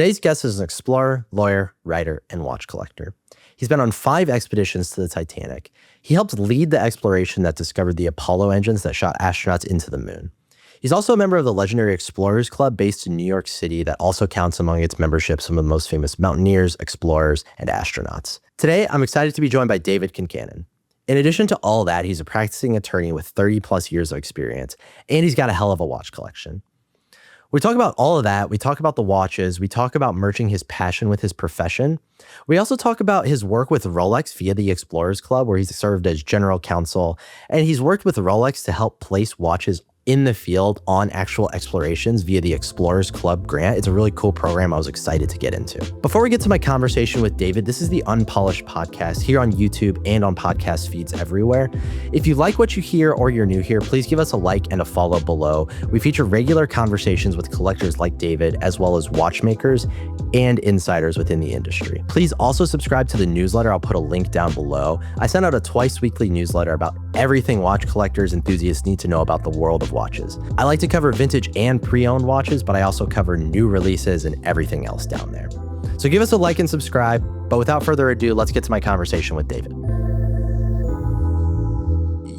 Today's guest is an explorer, lawyer, writer, and watch collector. He's been on 5 expeditions to the Titanic. He helped lead the exploration that discovered the Apollo engines that shot astronauts into the moon. He's also a member of the legendary Explorers Club based in New York City that also counts among its membership some of the most famous mountaineers, explorers, and astronauts. Today, I'm excited to be joined by David Concannon. In addition to all that, he's a practicing attorney with 30 plus years of experience, and he's got a hell of a watch collection. We talk about all of that. We talk about the watches. We talk about merging his passion with his profession. We also talk about his work with Rolex via the Explorers Club, where he's served as general counsel. And he's worked with Rolex to help place watches in the field on actual explorations via the Explorers Club grant. It's a really cool program I was excited to get into. Before we get to my conversation with David, this is the Unpolished podcast here on YouTube and on podcast feeds everywhere. If you like what you hear or you're new here, please give us a like and a follow below. We feature regular conversations with collectors like David, as well as watchmakers and insiders within the industry. Please also subscribe to the newsletter. I'll put a link down below. I send out a twice weekly newsletter about everything watch collectors enthusiasts need to know about the world of watches. I like to cover vintage and pre-owned watches, but I also cover new releases and everything else down there. So give us a like and subscribe. But without further ado, let's get to my conversation with David.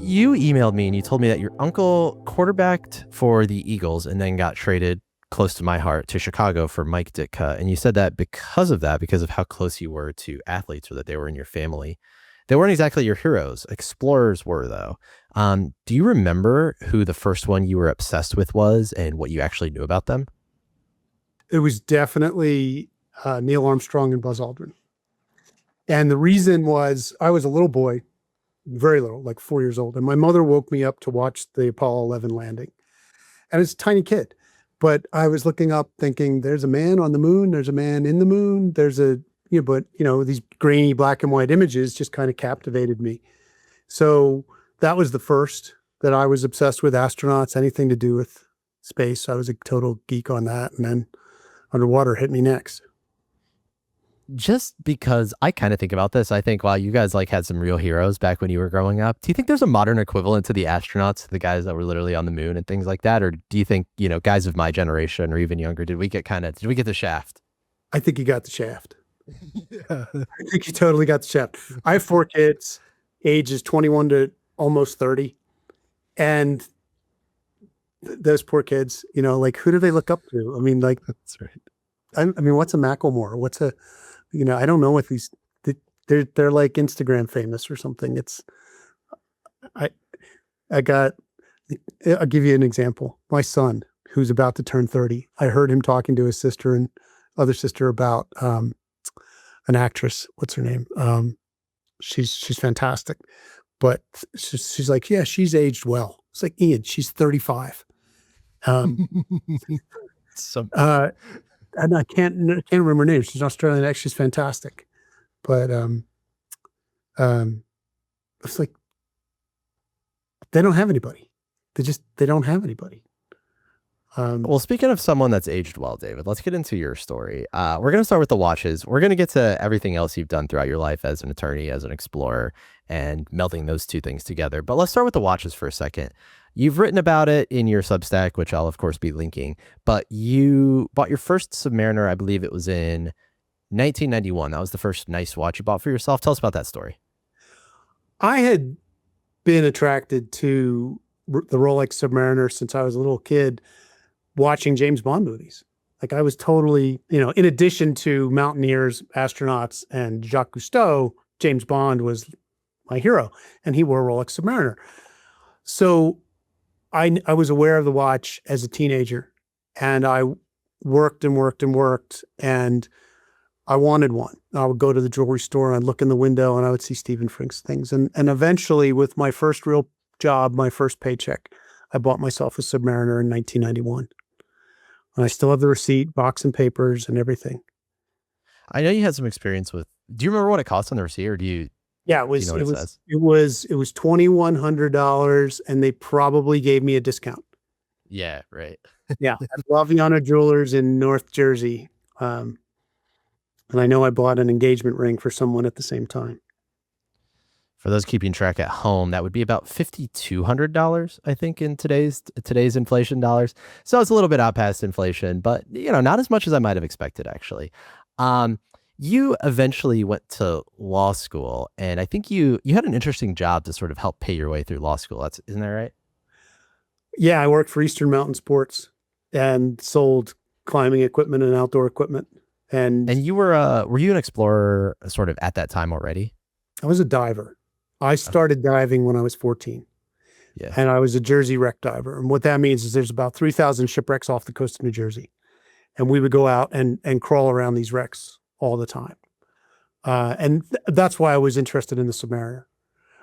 You emailed me and you told me that your uncle quarterbacked for the Eagles and then got traded close to my heart to Chicago for Mike Ditka. And you said that because of how close you were to athletes or that they were in your family. They weren't exactly your heroes. Explorers were, though. Do you remember who the first one you were obsessed with was and what you actually knew about them? It was definitely Neil Armstrong and Buzz Aldrin. And the reason was I was a little boy, very little, like 4 years old. And my mother woke me up to watch the Apollo 11 landing. And it's a tiny kid. But I was looking up thinking, there's a man on the moon. There's a man in the moon. These grainy black and white images just kind of captivated me. So that was the first that I was obsessed with, astronauts, anything to do with space. I was a total geek on that. And then underwater hit me next. Just because I kind of think about this, I think, wow, you guys had some real heroes back when you were growing up. Do you think there's a modern equivalent to the astronauts, the guys that were literally on the moon and things like that? Or do you think, guys of my generation or even younger, did we get the shaft? I think you got the shaft. Yeah. I think you totally got the shaft. I have 4 kids, ages 21 to almost 30. And those poor kids, who do they look up to? I mean, that's right. I mean, what's a Macklemore? I don't know what they're like Instagram famous or something. I'll give you an example. My son, who's about to turn 30, I heard him talking to his sister and other sister about an actress. What's her name? She's fantastic, but she's like, yeah, she's aged well. It's like, Ian, she's 35. And I can't remember her name. She's an Australian actress. She's fantastic, but it's like they don't have anybody. They don't have anybody. Well, speaking of someone that's aged well, David, let's get into your story. We're going to start with the watches. We're going to get to everything else you've done throughout your life as an attorney, as an explorer, and melding those two things together. But let's start with the watches for a second. You've written about it in your Substack, which I'll, of course, be linking. But you bought your first Submariner, I believe it was in 1991. That was the first nice watch you bought for yourself. Tell us about that story. I had been attracted to the Rolex Submariner since I was a little kid, watching James Bond movies. Like I was totally, in addition to mountaineers, astronauts, and Jacques Cousteau, James Bond was my hero, and he wore a Rolex Submariner. So I was aware of the watch as a teenager, and I worked, and I wanted one. I would go to the jewelry store, and I'd look in the window, and I would see Stephen Frink's things. And eventually, with my first real job, my first paycheck, I bought myself a Submariner in 1991. And I still have the receipt, box and papers, and everything. I know you had some experience with. Do you remember what it cost on the receipt, or do you? Yeah, it was $2,100, and they probably gave me a discount. Yeah, right. Yeah, at Laviana Jewelers in North Jersey, and I know I bought an engagement ring for someone at the same time. For those keeping track at home, that would be about $5,200, I think, in today's inflation dollars. So it's a little bit out past inflation, but not as much as I might have expected, actually. Um, you eventually went to law school, and I think you had an interesting job to sort of help pay your way through law school. Isn't that right? Yeah, I worked for Eastern Mountain Sports and sold climbing equipment and outdoor equipment. And And were you an explorer sort of at that time already? I was a diver. I started diving when I was 14, Yeah. and I was a Jersey wreck diver. And what that means is there's about 3,000 shipwrecks off the coast of New Jersey. And we would go out and crawl around these wrecks all the time. That's why I was interested in the Submariner.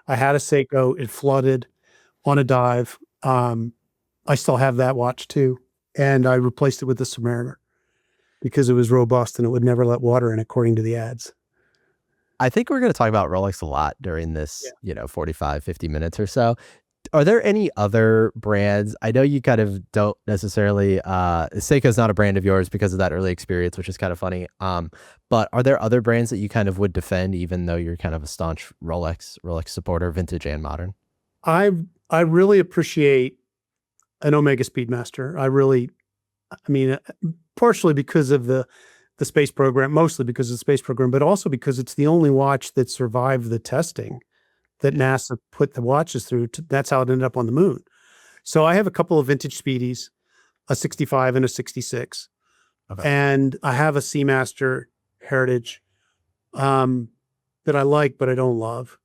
I had a Seiko. It flooded on a dive. I still have that watch too. And I replaced it with the Submariner because it was robust and it would never let water in, according to the ads. I think we're going to talk about Rolex a lot during this, Yeah. 45, 50 minutes or so. Are there any other brands? I know you kind of don't necessarily, Seiko's not a brand of yours because of that early experience, which is kind of funny. But are there other brands that you kind of would defend, even though you're kind of a staunch Rolex supporter, vintage and modern? I really appreciate an Omega Speedmaster. I mean, partially because of the space program, mostly because of the space program, but also because it's the only watch that survived the testing that NASA put the watches through. That's how it ended up on the moon. So I have a couple of vintage Speedies, a 65 and a 66. Okay. And I have a Seamaster Heritage that I like, but I don't love.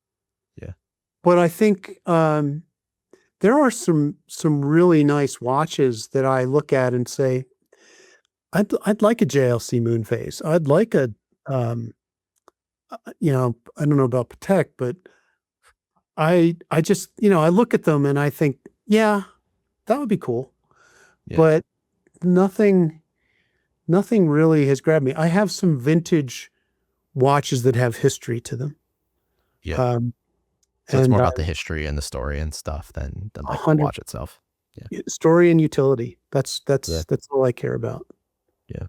Yeah. But I think there are some really nice watches that I look at and say, I'd like a JLC moon phase. I'd like I don't know about Patek, but I just, I look at them and I think, yeah, that would be cool. Yeah. But nothing really has grabbed me. I have some vintage watches that have history to them. Yeah. Um, So it's and more about the history and the story and stuff than like the 100 watch itself. Yeah. story and utility. That's Yeah. all I care about. Yeah.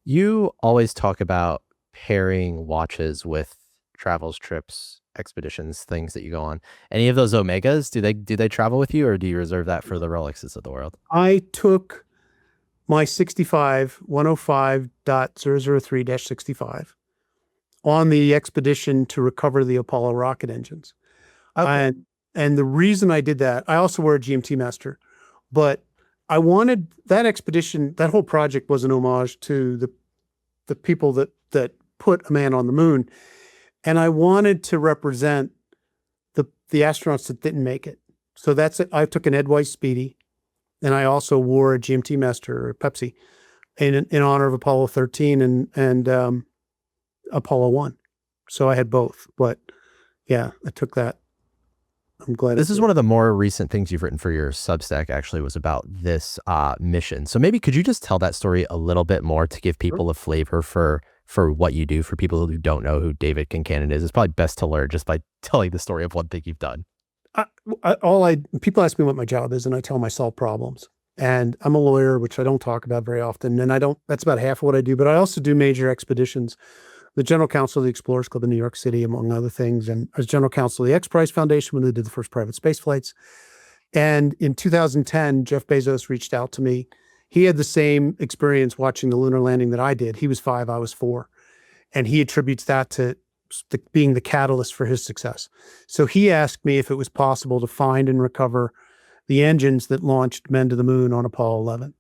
You always talk about pairing watches with travels, trips, expeditions, things that you go on. Any of those Omegas, do they travel with you, or do you reserve that for the Rolexes of the world? I took my 65 105.003-65 on the expedition to recover the Apollo rocket engines. Okay. And the reason I did that, I also wore a GMT Master, but I wanted that expedition, that whole project was an homage to the people that put a man on the moon. And I wanted to represent the astronauts that didn't make it. So that's it. I took an Ed Weiss Speedy, and I also wore a GMT Master or Pepsi in honor of Apollo 13 and Apollo 1. So I had both. But yeah, I took that. I'm glad. This is one of the more recent things you've written for your Substack, actually, was about this mission. So maybe could you just tell that story a little bit more to give people a flavor for what you do, for people who don't know who David Concannon is? It's probably best to learn just by telling the story of one thing you've done. People ask me what my job is, and I tell them I solve problems. And I'm a lawyer, which I don't talk about very often. And that's about half of what I do, but I also do major expeditions. The general counsel of the Explorers Club in New York City, among other things. And I was general counsel of the X Prize Foundation when they did the first private space flights. And in 2010, Jeff Bezos reached out to me. He had the same experience watching the lunar landing that I did. He was 5, I was 4. And he attributes that to being the catalyst for his success. So he asked me if it was possible to find and recover the engines that launched men to the moon on Apollo 11.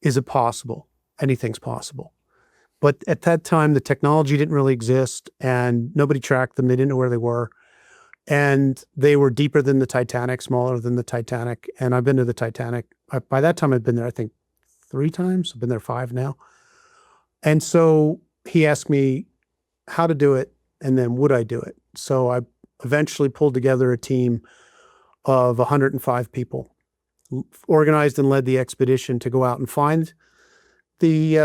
Is it possible? Anything's possible. But at that time, the technology didn't really exist and nobody tracked them. They didn't know where they were. And they were deeper than the Titanic, smaller than the Titanic. And I've been to the Titanic. By that time, I'd been there, I think, 3 times. I've been there 5 now. And so he asked me how to do it and then would I do it? So I eventually pulled together a team of 105 people, organized and led the expedition to go out and find the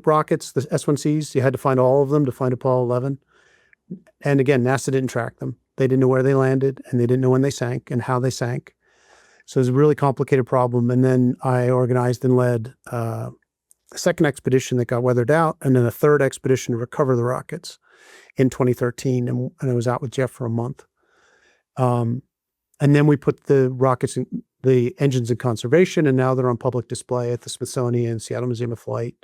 rockets, the S1Cs. You had to find all of them to find Apollo 11. And again, NASA didn't track them. They didn't know where they landed, and they didn't know when they sank and how they sank. So it was a really complicated problem. And then I organized and led a second expedition that got weathered out, and then a third expedition to recover the rockets in 2013. And I was out with Jeff for a month. And then we put the rockets in the engines in conservation, and now they're on public display at the Smithsonian, Seattle Museum of Flight.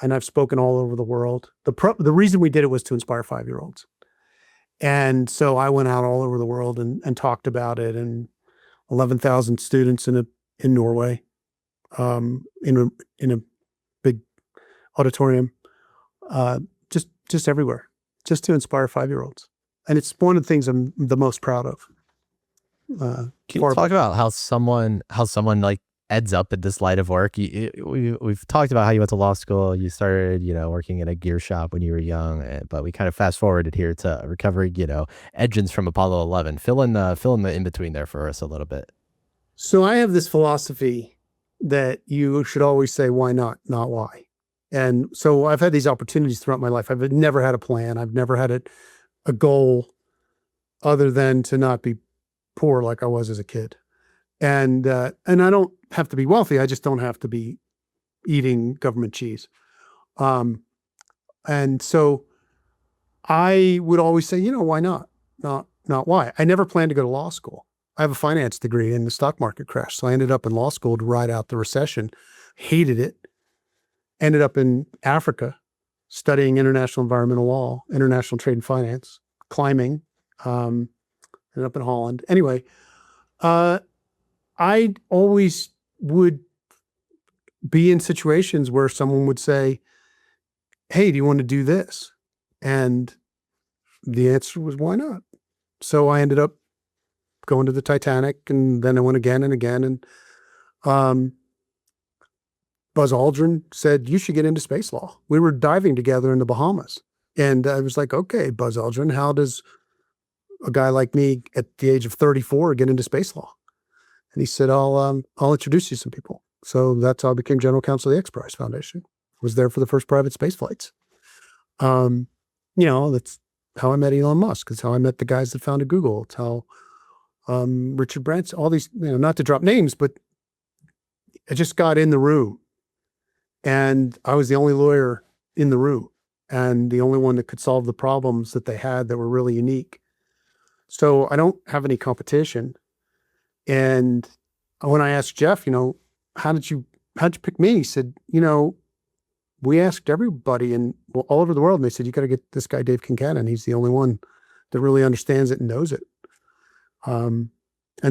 And I've spoken all over the world. The reason we did it was to inspire 5-year-olds. And so I went out all over the world and talked about it, and 11,000 students in Norway, in a big auditorium, just everywhere, just to inspire 5-year-olds. And it's one of the things I'm the most proud of. Can you talk about how someone like ends up in this line of work? We've talked about how you went to law school. You started, working in a gear shop when you were young, but we kind of fast forwarded here to recovering, engines from Apollo 11. Fill in the in between there for us a little bit. So I have this philosophy that you should always say why not why. And so I've had these opportunities throughout my life. I've never had a plan. I've never had a goal other than to not be poor like I was as a kid. And I don't have to be wealthy. I just don't have to be eating government cheese. And so I would always say, why not? Not why. I never planned to go to law school. I have a finance degree, and the stock market crashed. So I ended up in law school to ride out the recession. Hated it. Ended up in Africa studying international environmental law, international trade and finance, climbing. Ended up in Holland. Anyway, I always would be in situations where someone would say, hey, do you want to do this? And the answer was, why not? So I ended up going to the Titanic, and then I went again and again. And Buzz Aldrin said, you should get into space law. We were diving together in the Bahamas. And I was like, okay, Buzz Aldrin, how does a guy like me at the age of 34 get into space law? And he said, I'll introduce you to some people. So that's how I became general counsel of the X Prize Foundation. Was there for the first private space flights. That's how I met Elon Musk. It's how I met the guys that founded Google. It's how Richard Branson, all these, not to drop names, but I just got in the room, and I was the only lawyer in the room and the only one that could solve the problems that they had that were really unique. So I don't have any competition. And when I asked Jeff, how'd you pick me? He said, we asked everybody all over the world, and they said, you got to get this guy, Dave Concannon. He's the only one that really understands it and knows it. And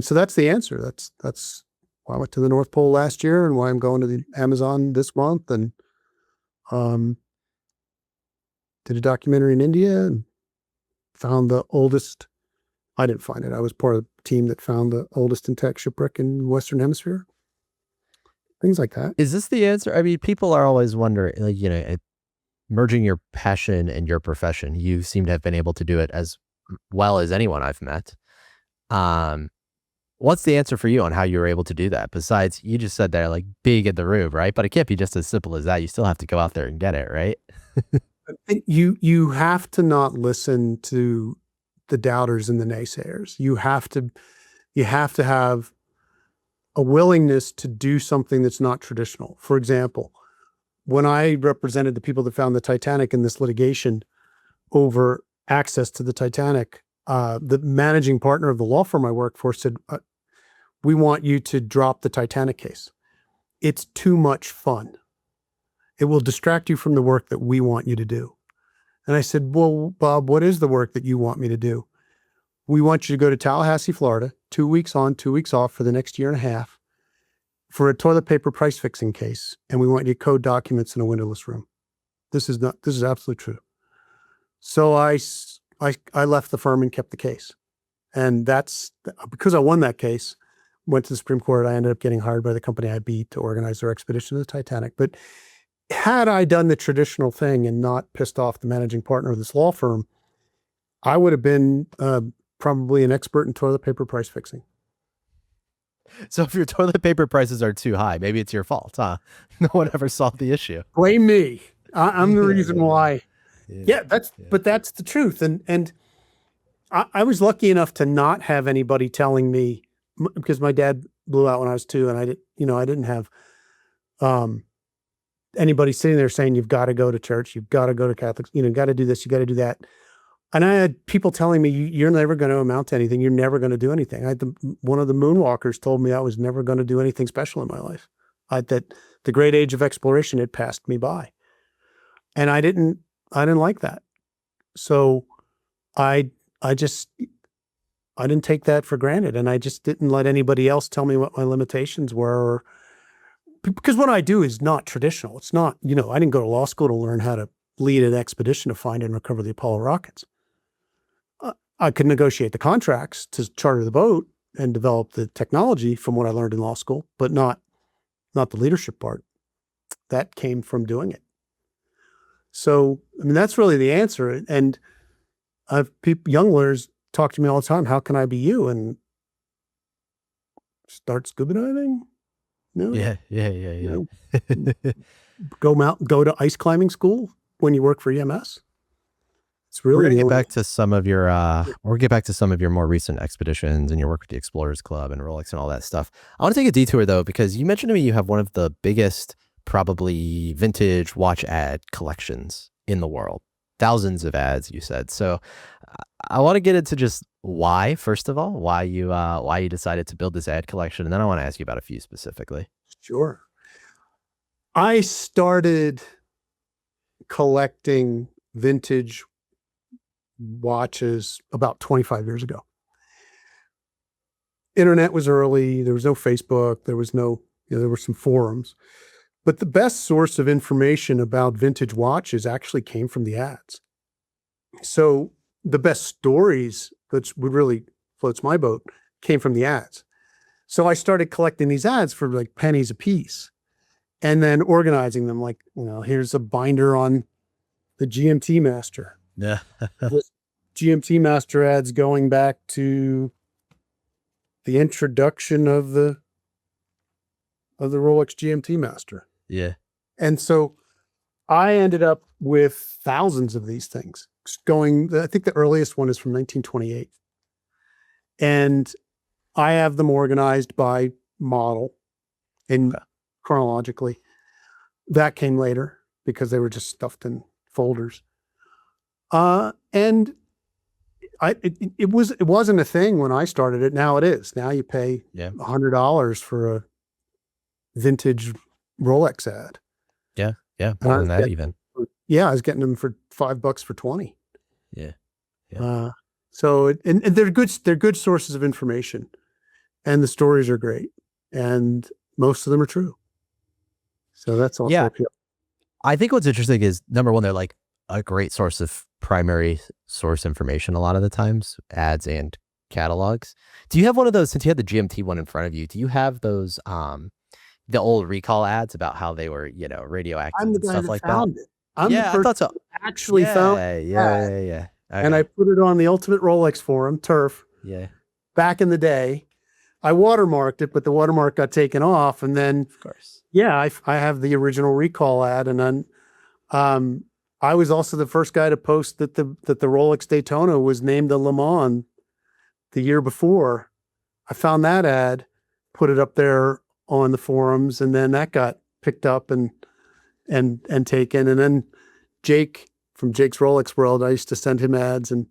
so that's the answer. That's why I went to the North Pole last year, and why I'm going to the Amazon this month, and did a documentary in India and found the oldest. I didn't find it. I was part of the team that found the oldest intact shipwreck in Western Hemisphere. Things like that. Is this the answer? I mean, people are always wondering, merging your passion and your profession. You seem to have been able to do it as well as anyone I've met. What's the answer for you on how you were able to do that? Besides, you just said they're like big in the room, right? But it can't be just as simple as that. You still have to go out there and get it, right? You have to not listen to the doubters and the naysayers. You have to have a willingness to do something that's not traditional. For example, when I represented the people that found the Titanic in this litigation over access to the Titanic, the managing partner of the law firm I worked for said, we want you to drop the Titanic case. It's too much fun. It will distract you from the work that we want you to do. And I said, well, Bob, what is the work that you want me to do? We want you to go to Tallahassee, Florida, 2 weeks on, 2 weeks off for the next year and a half for a toilet paper price fixing case. And we want you to code documents in a windowless room. This is absolutely true. So I left the firm and kept the case. And that's because I won that case, went to the Supreme Court. I ended up getting hired by the company I beat to organize their expedition to the Titanic. But had I done the traditional thing and not pissed off the managing partner of this law firm, I would have been probably an expert in toilet paper price fixing. So if your toilet paper prices are too high, maybe it's your fault, huh? No one ever solved the issue. Blame me. I'm the reason why. But that's the truth. And I was lucky enough to not have anybody telling me, because my dad blew out when I was 2, and I didn't have anybody sitting there saying, you've got to go to church, you've got to go to Catholics, got to do this, you got to do that. And I had people telling me, you're never going to amount to anything. You're never going to do anything. One of the moonwalkers told me I was never going to do anything special in my life. That the great age of exploration had passed me by. And I didn't like that. So I didn't take that for granted. And I just didn't let anybody else tell me what my limitations were. Because what I do is not traditional. It's not, I didn't go to law school to learn how to lead an expedition to find and recover the Apollo rockets. I could negotiate the contracts to charter the boat and develop the technology from what I learned in law school, but not the leadership part. That came from doing it. So, that's really the answer. And young lawyers talk to me all the time, how can I be you? And start scuba diving? No. Yeah. Go to ice climbing school when you work for EMS. It's really we're gonna get back to some of your more recent expeditions and your work with the Explorers Club and Rolex and all that stuff. I want to take a detour though, because you mentioned to me you have one of the biggest, probably vintage watch ad collections in the world. Thousands of ads, you said. So I want to get into just why, first of all, why you decided to build this ad collection, and then I want to ask you about a few specifically. Sure. I started collecting vintage watches about 25 years ago. Internet was early. There was no Facebook. There was no, there were some forums. But the best source of information about vintage watches actually came from the ads. So the best stories, which would really floats my boat, came from the ads. So I started collecting these ads for like pennies a piece and then organizing them like, here's a binder on the GMT Master. Yeah. GMT Master ads going back to the introduction of the Rolex GMT Master. Yeah. And so I ended up with thousands of these things I think the earliest one is from 1928. And I have them organized by model and chronologically. That came later because they were just stuffed in folders. And it wasn't a thing when I started it. Now it is. Now you pay $100 for a vintage Rolex ad. Yeah. More than that even. Yeah. I was getting them for $5 for 20. Yeah. So they're good sources of information, and the stories are great, and most of them are true. So that's also appealing. I think what's interesting is, number one, they're like a great source of primary source information a lot of the times, ads and catalogs. Do you have one of those, since you had the GMT one in front of you, do you have those, the old recall ads about how they were, radioactive and stuff like that? I'm the person I thought so. who actually found Yeah. Okay. And I put it on the Ultimate Rolex forum, Turf. Yeah. Back in the day, I watermarked it, but the watermark got taken off. And then, Of course. I have the original recall ad. And then I was also the first guy to post that the Rolex Daytona was named the Le Mans the year before. I found that ad, put it up there on the forums, and then that got picked up and taken. And then Jake from Jake's Rolex World, I used to send him ads, and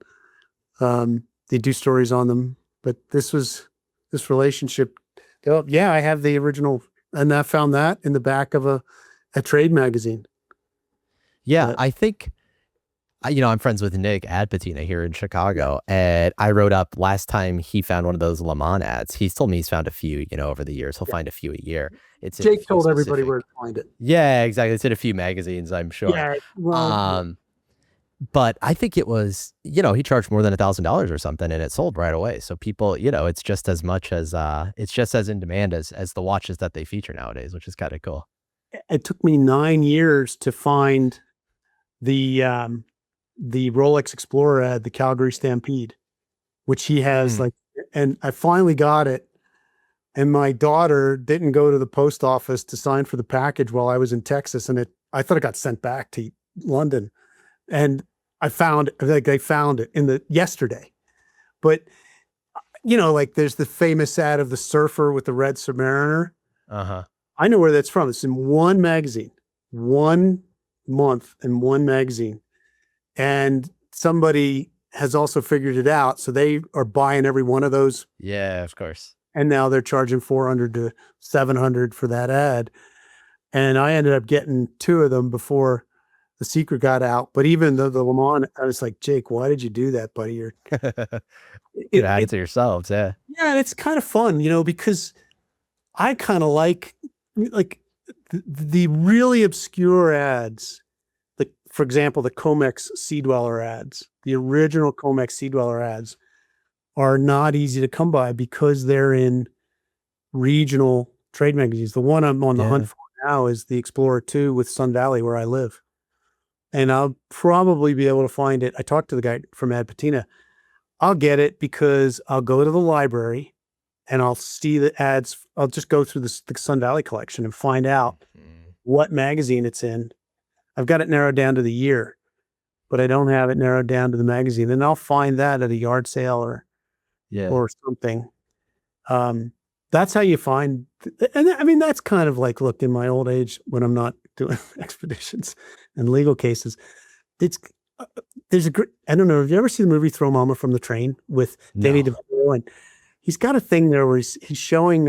they do stories on them. But this relationship. I have the original, and I found that in the back of a trade magazine. Yeah, I think, I'm friends with Nick at Patina here in Chicago, and I wrote up last time he found one of those Le Mans ads. He's told me he's found a few, over the years. He'll find a few a year. Jake told everybody where to find it. Yeah, exactly. It's in a few magazines, I'm sure. Yeah. Well, but I think it was, he charged more than $1,000 or something, and it sold right away. So people, it's just as much as, it's just as in demand as the watches that they feature nowadays, which is kind of cool. It took me 9 years to find the Rolex Explorer ad, the Calgary Stampede, which he has and I finally got it. And my daughter didn't go to the post office to sign for the package while I was in Texas. And I thought it got sent back to London, and they found it yesterday. But, there's the famous ad of the surfer with the red Submariner. Uh-huh. I know where that's from. It's in one magazine. 1 month and one magazine. And somebody has also figured it out. So they are buying every one of those. Yeah, of course. And now they're charging 400 to 700 for that ad. And I ended up getting 2 of them before the secret got out. But even though the Le Mans, I was like, Jake, why did you do that, buddy? You add it to yourselves, yeah. Yeah, and it's kind of fun, because I kind of like the really obscure ads. For example, the Comex Sea Dweller ads, the original Comex Sea Dweller ads are not easy to come by because they're in regional trade magazines. The one I'm on the hunt for now is the Explorer 2 with Sun Valley, where I live. And I'll probably be able to find it. I talked to the guy from Ad Patina. I'll get it because I'll go to the library and I'll see the ads. I'll just go through the Sun Valley collection and find out what magazine it's in. I've got it narrowed down to the year, but I don't have it narrowed down to the magazine. And I'll find that at a yard sale or something. That's how you find, and I mean, that's kind of like, look, in my old age, when I'm not doing expeditions and legal cases, there's a great, I don't know, have you ever seen the movie Throw Mama from the Train with Danny DeVito? And he's got a thing there where he's showing,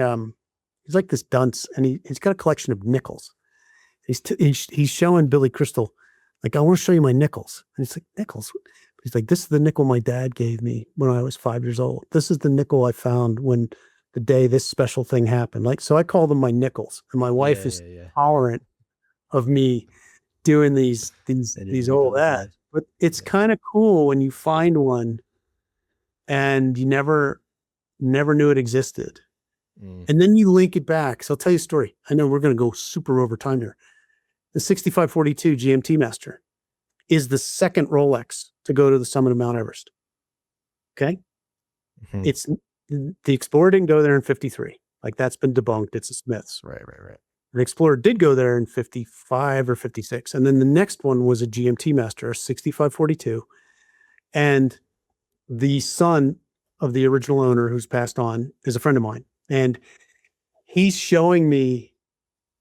he's like this dunce, and he's got a collection of nickels. He's showing Billy Crystal, like, I want to show you my nickels. And he's like, nickels? He's like, this is the nickel my dad gave me when I was 5 years old. This is the nickel I found when the day this special thing happened. Like, so I call them my nickels, and my wife is tolerant of me doing these old ads. But it's kind of cool when you find one and you never knew it existed. And then you link it back. So I'll tell you a story. I know we're going to go super over time here. The 6542 GMT Master is the second Rolex to go to the summit of Mount Everest. Okay. It's the Explorer didn't go there in 53. Like, that's been debunked. It's a Smiths. Right. The Explorer did go there in 55 or 56. And then the next one was a GMT Master, a 6542. And the son of the original owner, who's passed on, is a friend of mine. And he's showing me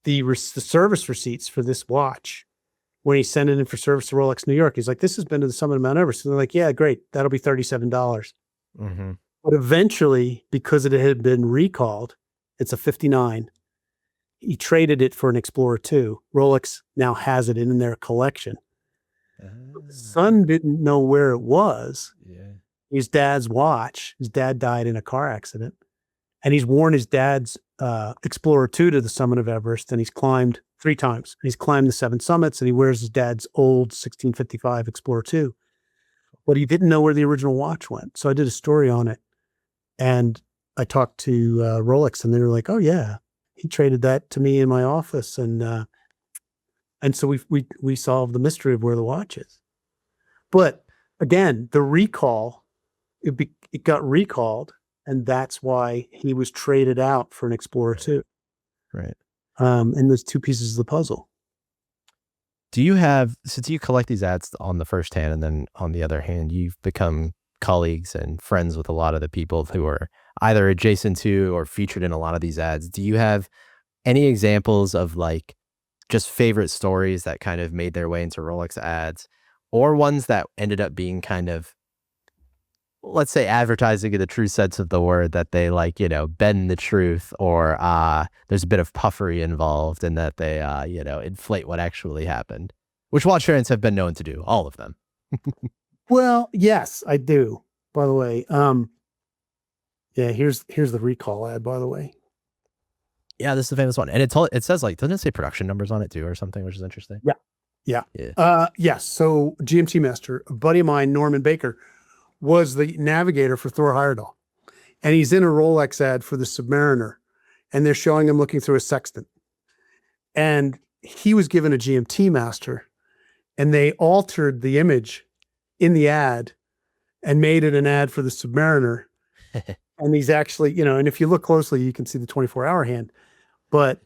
the service receipts for this watch when he sent it in for service to Rolex New York. He's like, this has been to the summit of Mount Everest. And they're like, yeah, great. That'll be $37. But eventually, because it had been recalled, it's a 59. He traded it for an Explorer 2. Rolex now has it in their collection. But the son didn't know where it was. His dad's watch. His dad died in a car accident. And he's worn his dad's Explorer 2 to the summit of Everest, and he's climbed 3 times. He's climbed the 7 summits, and he wears his dad's old 1655 Explorer 2. But he didn't know where the original watch went. So I did a story on it. And I talked to Rolex, and they were like, oh, yeah, he traded that to me in my office. And so we solved the mystery of where the watch is. But again, the recall, it got recalled. And that's why he was traded out for an Explorer 2. Right. And those 2 pieces of the puzzle. Do you have, since you collect these ads on the first hand, and then on the other hand, you've become colleagues and friends with a lot of the people who are either adjacent to or featured in a lot of these ads, do you have any examples of like just favorite stories that kind of made their way into Rolex ads, or ones that ended up being kind of, let's say, advertising in the true sense of the word, that they like, bend the truth, or there's a bit of puffery involved, and that they, inflate what actually happened, which watch fans have been known to do, all of them. Well, yes, I do, by the way. Yeah, here's the recall ad, by the way. Yeah, this is a famous one. And it says, like, doesn't it say production numbers on it too or something, which is interesting? Yeah. Yes. So GMT Master, a buddy of mine, Norman Baker, was the navigator for Thor Heyerdahl. And he's in a Rolex ad for the Submariner, and they're showing him looking through a sextant. And he was given a GMT Master, and they altered the image in the ad and made it an ad for the Submariner. And he's actually, and if you look closely, you can see the 24-hour hand. But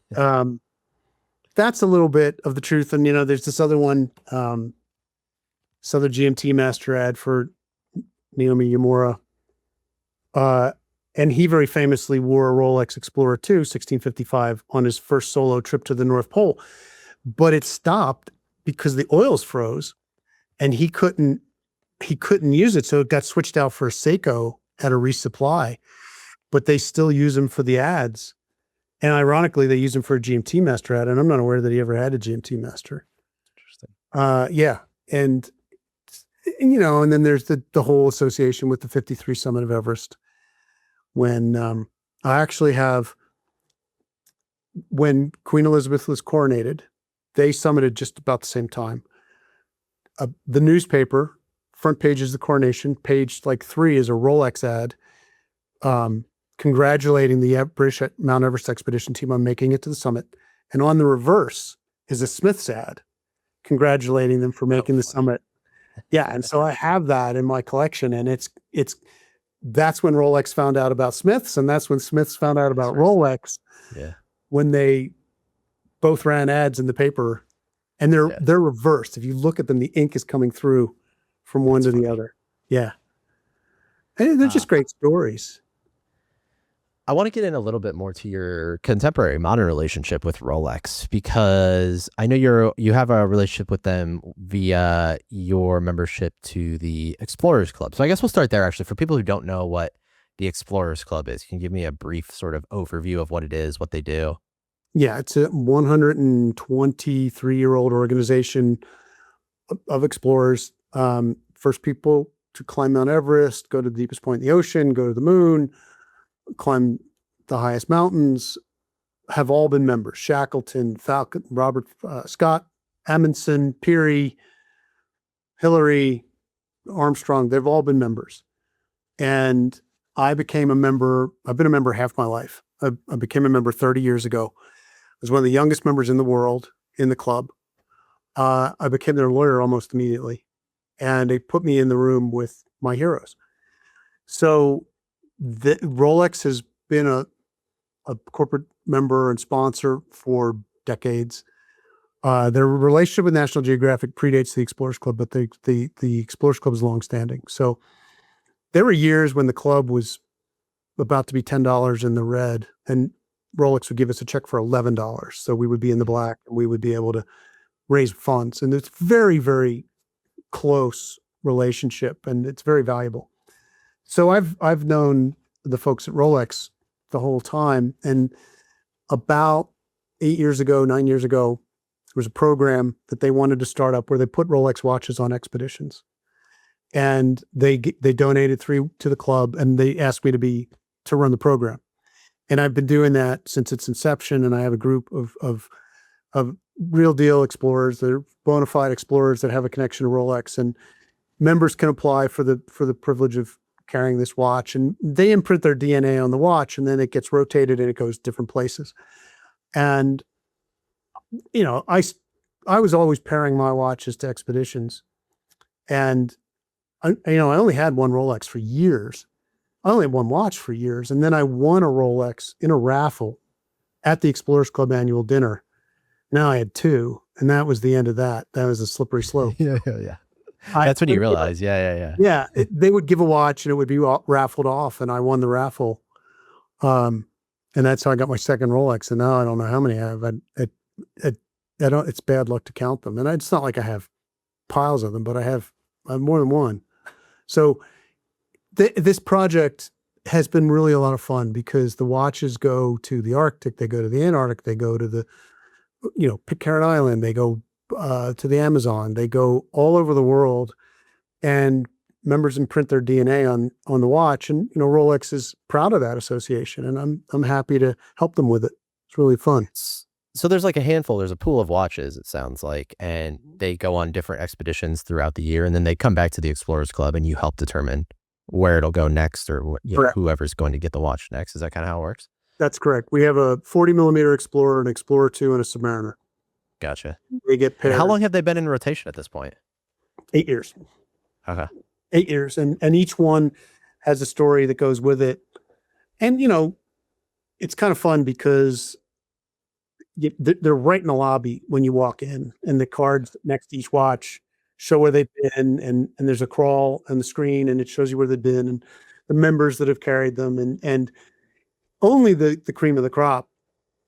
that's a little bit of the truth. And, there's this other one, this other GMT Master ad for Naomi Yamura. And he very famously wore a Rolex Explorer 2, 1655, on his first solo trip to the North Pole. but it stopped because the oils froze and he couldn't use it. So it got switched out for a Seiko at a resupply, but they still use them for the ads. And ironically, they use them for a GMT Master ad. And I'm not aware that he ever had a GMT Master. Interesting. Yeah. And you know, and then there's the whole association with the 53 Summit of Everest. When I actually have, when Queen Elizabeth was coronated, they summited just about the same time. The newspaper, front page is the coronation, page like 3 is a Rolex ad, congratulating the British Mount Everest expedition team on making it to the summit. And on the reverse is a Smith's ad, congratulating them for making the summit. Yeah. And so I have that in my collection, and that's when Rolex found out about Smith's, and that's when Smith's found out about Rolex. Yeah. When they both ran ads in the paper, and they're reversed. If you look at them, the ink is coming through from one to the other. Yeah. And they're just great stories. I want to get in a little bit more to your contemporary modern relationship with Rolex, because I know you have a relationship with them via your membership to the Explorers Club. So I guess we'll start there, actually. For people who don't know what the Explorers Club is, can you give me a brief sort of overview of what it is, what they do? Yeah, it's a 123-year-old organization of explorers. First people to climb Mount Everest, go to the deepest point in the ocean, go to the moon, climb the highest mountains, have all been members. Shackleton, Falcon, Robert Scott, Amundsen, Peary, Hillary, Armstrong, they've all been members. And I became a member. I've been a member half my life. I became a member 30 years ago. I was one of the youngest members in the world in the club. I became their lawyer almost immediately. And they put me in the room with my heroes. So Rolex has been a corporate member and sponsor for decades. Their relationship with National Geographic predates the Explorers Club, but the Explorers Club is longstanding. So there were years when the club was about to be $10 in the red, and Rolex would give us a check for $11. So we would be in the black, and we would be able to raise funds. And it's very, very close relationship, and it's very valuable. So I've known the folks at Rolex the whole time, and about 9 years ago, there was a program that they wanted to start up where they put Rolex watches on expeditions, and they donated 3 to the club, and they asked me to run the program, and I've been doing that since its inception. And I have a group of real deal explorers that are bona fide explorers that have a connection to Rolex, and members can apply for the privilege of carrying this watch, and they imprint their DNA on the watch, and then it gets rotated and it goes different places. And, you know, I was always pairing my watches to expeditions, and I only had one Rolex for years. I only had one watch for years. And then I won a Rolex in a raffle at the Explorers Club annual dinner. Now I had 2, and that was the end of that. That was a slippery slope. Yeah. That's when you realize. Yeah. They would give a watch and it would be raffled off, and I won the raffle. And that's how I got my second Rolex. And now I don't know how many I have. It's bad luck to count them. And it's not like I have piles of them, but I have more than one. So this project has been really a lot of fun, because the watches go to the Arctic, they go to the Antarctic, they go to the, Pitcairn Island, they go to the Amazon, they go all over the world, and members imprint their DNA on the watch. And, Rolex is proud of that association, and I'm happy to help them with it. It's really fun. So there's like a handful, there's a pool of watches, it sounds like, and they go on different expeditions throughout the year, and then they come back to the Explorers Club, and you help determine where it'll go next, or whoever's going to get the watch next. Is that kind of how it works? That's correct. We have a 40 millimeter Explorer, an Explorer 2, and a Submariner. Gotcha. They get paired. And how long have they been in rotation at this point? 8 years. Okay. 8 years. And each one has a story that goes with it. And, it's kind of fun because they're right in the lobby when you walk in, and the cards next to each watch show where they've been, and there's a crawl on the screen, and it shows you where they've been and the members that have carried them, and only the cream of the crop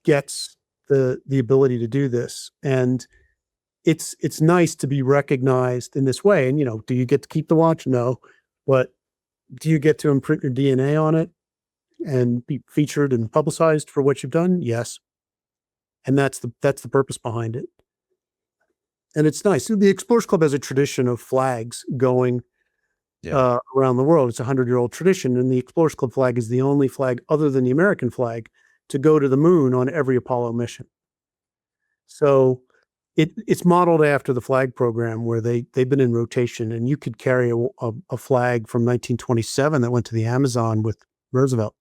gets the ability to do this. And it's nice to be recognized in this way. And, do you get to keep the watch? No. But do you get to imprint your DNA on it and be featured and publicized for what you've done? Yes. And that's the purpose behind it. And it's nice. The Explorers Club has a tradition of flags going around the world. It's a 100-year-old tradition, and the Explorers Club flag is the only flag other than the American flag to go to the moon on every Apollo mission. So it's modeled after the flag program, where they've been in rotation, and you could carry a flag from 1927 that went to the Amazon with Roosevelt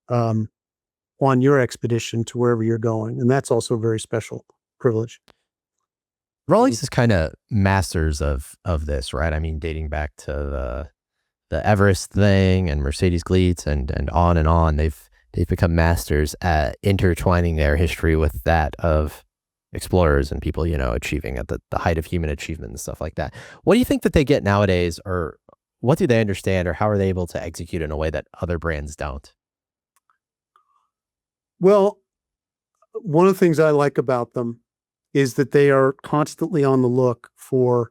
on your expedition to wherever you're going, and that's also a very special privilege. Rolex is kind of masters of this, right? I mean, dating back to the Everest thing and Mercedes Gleets and on. They've become masters at intertwining their history with that of explorers and people, achieving at the height of human achievement and stuff like that. What do you think that they get nowadays, or what do they understand, or how are they able to execute in a way that other brands don't? Well, one of the things I like about them is that they are constantly on the look for,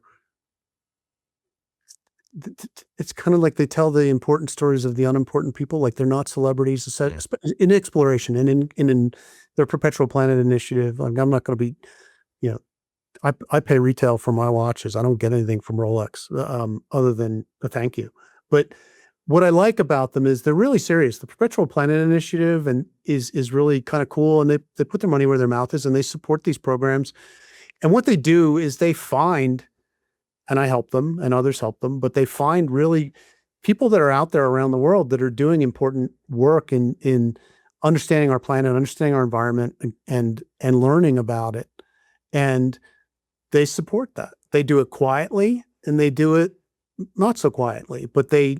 it's kind of like they tell the important stories of the unimportant people. Like, they're not celebrities in exploration and in their Perpetual Planet initiative. Like, I'm not going to be, I pay retail for my watches. I don't get anything from Rolex other than a thank you. But what I like about them is they're really serious. The Perpetual Planet initiative is really kind of cool, and they put their money where their mouth is, and they support these programs. And what they do is they find, and I help them and others help them, but they find really people that are out there around the world that are doing important work in understanding our planet, understanding our environment, and learning about it. And they support that. They do it quietly, and they do it not so quietly, but they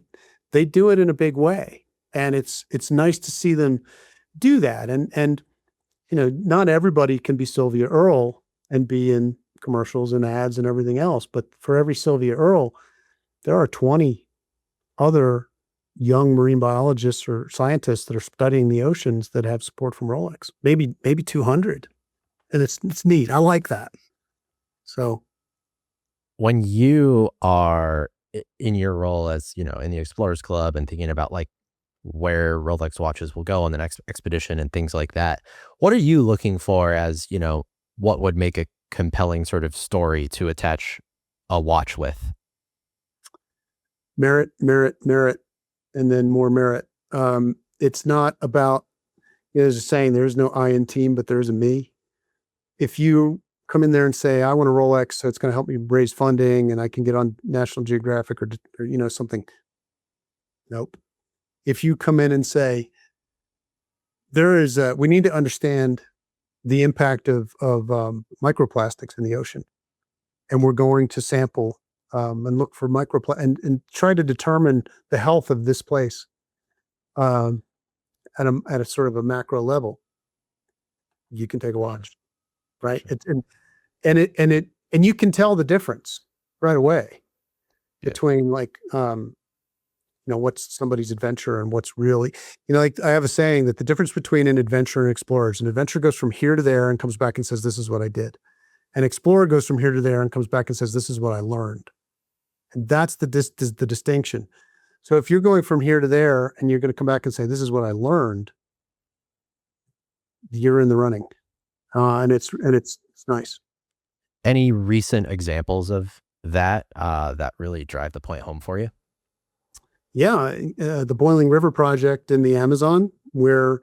do it in a big way. And it's nice to see them do that. And not everybody can be Sylvia Earle and be in commercials and ads and everything else. But for every Sylvia Earle, there are 20 other young marine biologists or scientists that are studying the oceans that have support from Rolex. Maybe 200. And it's neat. I like that. So when you are in your role as, in the Explorers Club and thinking about like where Rolex watches will go on the next expedition and things like that, what are you looking for as, what would make a compelling sort of story to attach a watch with? Merit, and then more merit. It's not about, there's a saying, there's no I in team, but there's a me. If you come in there and say, I want a Rolex, so it's going to help me raise funding and I can get on National Geographic or something. Nope. If you come in and say, we need to understand the impact of microplastics in the ocean, and we're going to sample and look for and try to determine the health of this place at a sort of a macro level, you can take a watch, right? Sure. And you can tell the difference right away between what's somebody's adventure and what's really, like I have a saying that the difference between an adventurer and explorers, an adventurer goes from here to there and comes back and says, this is what I did. An explorer goes from here to there and comes back and says, this is what I learned. And that's the distinction. So if you're going from here to there and you're going to come back and say, this is what I learned, you're in the running. And it's nice. Any recent examples of that that really drive the point home for you? Yeah, the Boiling River project in the Amazon, where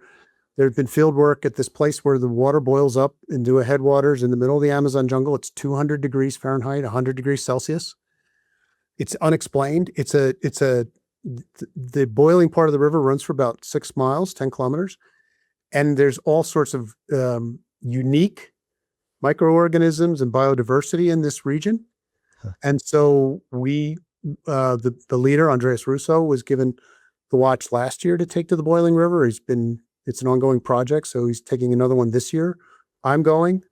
there had been field work at this place where the water boils up into a headwaters in the middle of the Amazon jungle. It's 200 degrees Fahrenheit, 100 degrees Celsius. It's unexplained. The boiling part of the river runs for about 6 miles, 10 kilometers. And there's all sorts of unique microorganisms and biodiversity in this region. Huh. And so the leader, Andreas Russo, was given the watch last year to take to the Boiling River. It's an ongoing project, so he's taking another one this year. I'm going.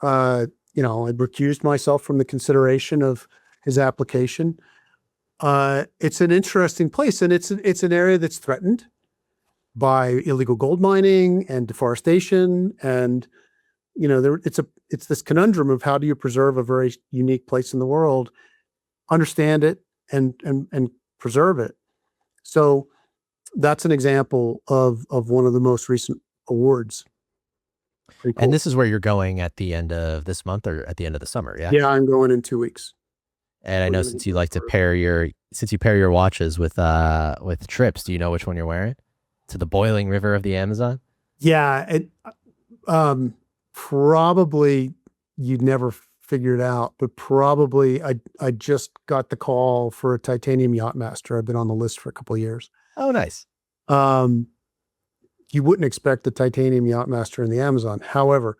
I recused myself from the consideration of his application. It's an interesting place, and it's an area that's threatened. by illegal gold mining and deforestation. And, it's this conundrum of how do you preserve a very unique place in the world, understand it and preserve it. So that's an example of one of the most recent awards. Pretty cool. And this is where you're going at the end of this month or at the end of the summer, yeah? Yeah, I'm going in 2 weeks. And I know since you like to pair your watches with trips, do you know which one you're wearing? To the boiling river of the Amazon? Yeah, probably you'd never figure it out, but probably I just got the call for a titanium Yachtmaster. I've been on the list for a couple of years. Oh, nice. You wouldn't expect the titanium Yachtmaster in the Amazon. However,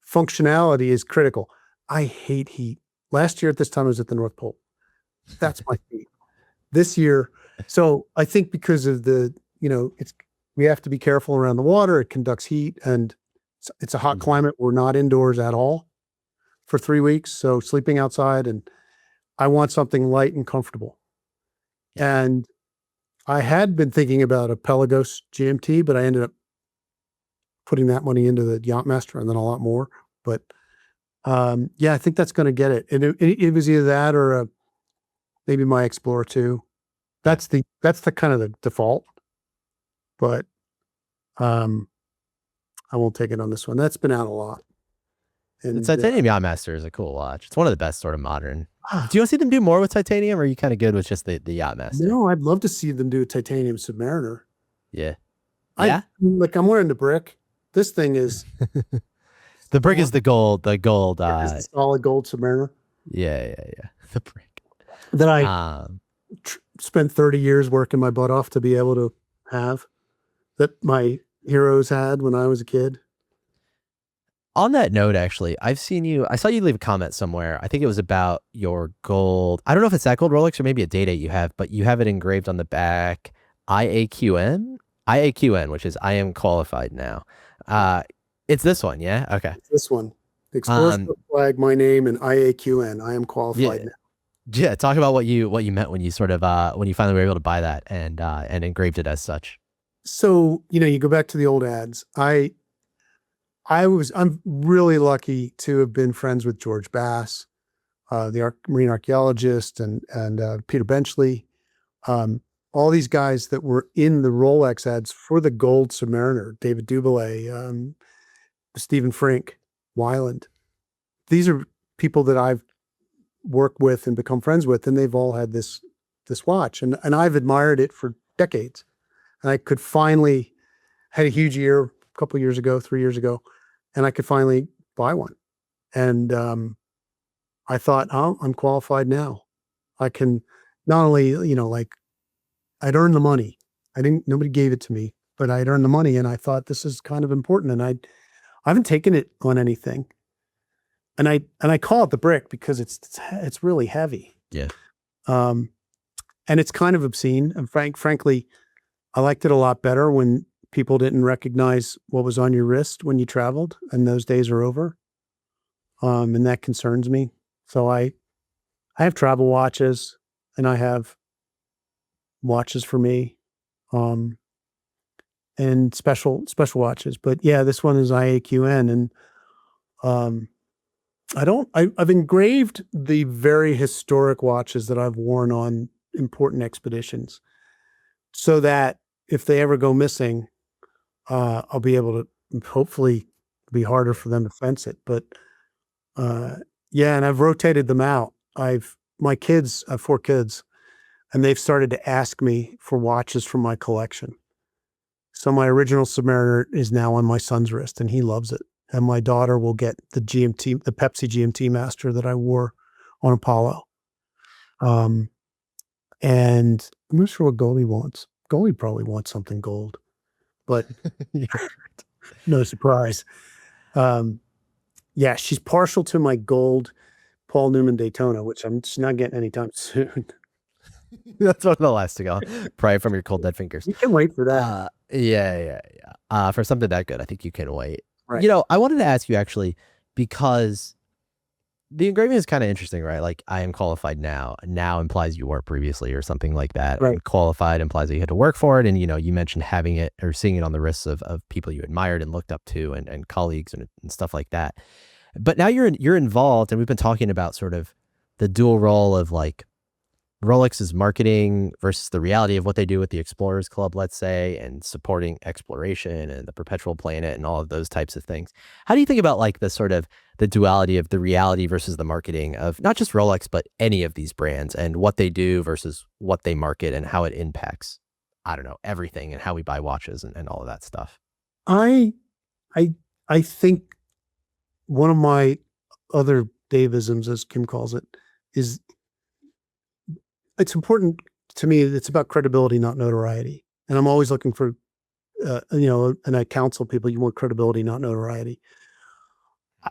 functionality is critical. I hate heat. Last year at this time, I was at the North Pole. That's my heat. This year, so I think because of we have to be careful around the water. It conducts heat, and it's a hot climate. We're not indoors at all for 3 weeks, so sleeping outside, and I want something light and comfortable. And I had been thinking about a Pelagos GMT, but I ended up putting that money into the Yachtmaster and then a lot more. But yeah, I think that's going to get it. And it was either that or maybe my Explorer 2. That's the kind of the default. But I won't take it on this one. That's been out a lot. And the Titanium Yachtmaster is a cool watch. It's one of the best sort of modern. Do you want to see them do more with titanium, or are you kind of good with just the Yachtmaster? No, I'd love to see them do a titanium Submariner. Yeah. I'm wearing the brick. This thing is the brick is the gold. The gold. The solid gold Submariner. Yeah. The brick that I spent 30 years working my butt off to be able to have, that my heroes had when I was a kid. On that note, actually, I saw you leave a comment somewhere. I think it was about your gold. I don't know if it's that gold Rolex or maybe a date you have, but you have it engraved on the back. IAQN, which is I am qualified now. It's this one, yeah? Okay. It's this one. Explorer flag, my name, and IAQN. I am qualified now. Yeah, talk about what you meant when you sort of when you finally were able to buy that and engraved it as such. So, you go back to the old ads. I'm really lucky to have been friends with George Bass, the marine archaeologist, and Peter Benchley, all these guys that were in the Rolex ads for the gold Submariner, David Dubélé, Stephen Frink, Weiland. These are people that I've worked with and become friends with, and they've all had this watch, and I've admired it for decades. And I could finally had a huge year a couple of years ago, 3 years ago, and I could finally buy one. And I thought, oh, I'm qualified now. I can not only, I'd earned the money. Nobody gave it to me, but I'd earned the money, and I thought this is kind of important. And I haven't taken it on anything. And I call it the brick because it's really heavy. Yeah. And it's kind of obscene. And frankly, I liked it a lot better when people didn't recognize what was on your wrist when you traveled, and those days are over. And that concerns me. So I have travel watches, and I have watches for me, and special watches. But yeah, this one is IAQN, and I've engraved the very historic watches that I've worn on important expeditions, so that if they ever go missing, I'll be able to hopefully be harder for them to fence it. But yeah, and I've rotated them out. I have 4 kids, and they've started to ask me for watches from my collection. So my original Submariner is now on my son's wrist, and he loves it. And my daughter will get the Pepsi GMT Master that I wore on Apollo. And I'm not sure what Goldie wants. Goldie probably wants something gold, but no surprise. Yeah, she's partial to my gold Paul Newman Daytona, which I'm just not getting anytime soon. That's one of the last to go. Probably from your cold dead fingers. You can wait for that. Yeah. For something that good, I think you can wait. Right. I wanted to ask you actually, because The engraving is kind of interesting, right? Like, I am qualified now. Now implies you weren't previously or something like that. Right. And qualified implies that you had to work for it. And, you mentioned having it or seeing it on the wrists of people you admired and looked up to and colleagues and stuff like that. But now you're involved, and we've been talking about sort of the dual role of like Rolex's marketing versus the reality of what they do with the Explorers Club, let's say, and supporting exploration and the Perpetual Planet and all of those types of things. How do you think about like the sort of the duality of the reality versus the marketing of not just Rolex, but any of these brands, and what they do versus what they market and how it impacts, I don't know, everything and how we buy watches and all of that stuff? I I I think one of my other Davisms, as Kim calls it, is it's important to me. It's about credibility, not notoriety. And I'm always looking for, and I counsel people, you want credibility, not notoriety.